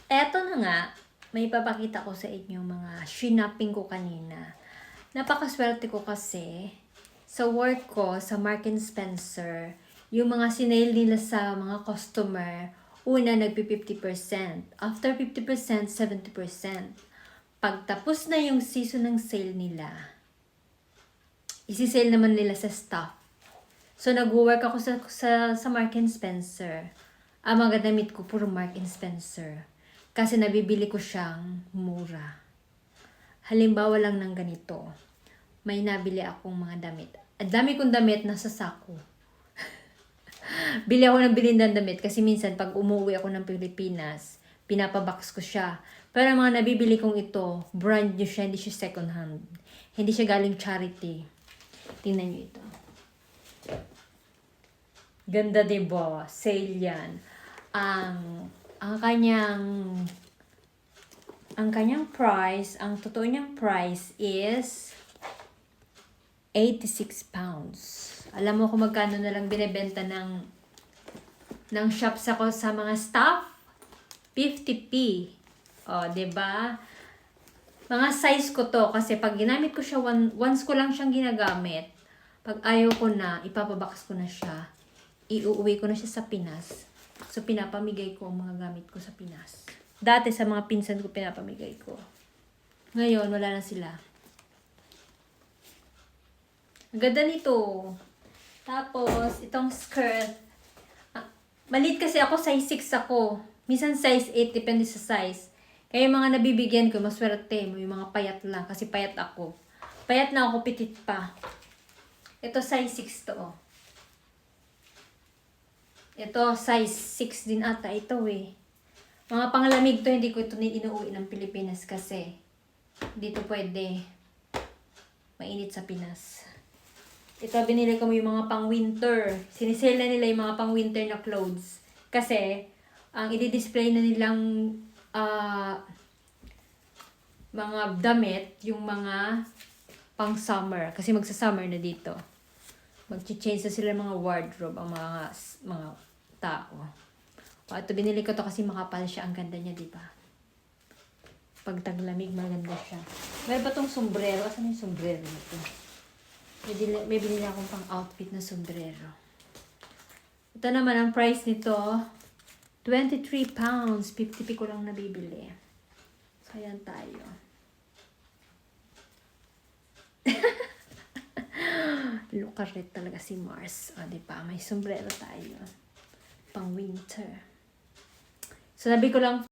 Eto na nga, may papakita ko sa inyo mga shinapping ko kanina. Napakaswerte ko kasi sa work ko sa Mark & Spencer, yung mga sinail nila sa mga customer, una nagpi-50%, after 50%, 70%. Pagtapos na yung season ng sale nila, isi-sale naman nila sa staff. So nag-work ako sa Mark & Spencer. Ang mga damit ko puro Mark & Spencer. Kasi nabibili ko siyang mura. Halimbawa lang ng ganito. May nabili akong mga damit. Ang dami kong damit nasa sako. Bili ako ng ng damit kasi minsan pag umuwi ako ng Pilipinas, pinapabox ko siya. Pero ang mga nabibili kong ito, brand new siya, hindi siya second hand. Hindi siya galing charity. Tingnan niyo ito. Ganda, diba? Sale yan. Ang kanyang price, ang totoo niyang price is 86 pounds. Alam mo kung magkano na lang binebenta ng shop sa mga staff? 50p. O, diba? Mga size ko to kasi pag ginamit ko siya, once ko lang siyang ginagamit. Pag ayaw ko na, ipapabox ko na siya. Iuuwi ko na siya sa Pinas. So, pinapamigay ko ang mga gamit ko sa Pinas. Dati sa mga pinsan ko, pinapamigay ko. Ngayon, wala na sila. Ang ganda nito. Tapos, itong skirt. Malit kasi ako, size 6 ako. Minsan size 8, depende sa size. Kaya yung mga nabibigyan ko, maswerte mo. Yung mga payat lang, kasi payat ako. Payat na ako, pitit pa. Ito, size 6 to. Oh. Ito, size 6 din ata. Ito eh. Mga panglamig to, hindi ko ito inuuwi ng Pilipinas kasi dito pwede. Mainit sa Pinas. Ito, binili ko yung mga pang-winter. Sinisale na nila yung mga pang-winter na clothes. Kasi, ang i-display na nilang mga damit, yung mga pang-summer. Kasi magsa-summer na dito. Mag-change na sila mga wardrobe, ang mga tao. O, ito, binili ko to kasi makapal siya. Ang ganda niya, diba? Pag taglamig, maganda siya. Meron pa tong sombrero. Asan yung sombrero na to? May binili akong pang-outfit na sombrero. Ito naman, ang price nito, 23 pounds. 50p ko lang nabibili. So, ayan tayo. Lukaret talaga si Mars. O, diba? May sombrero tayo. Pang winter. So, sabi ko lang,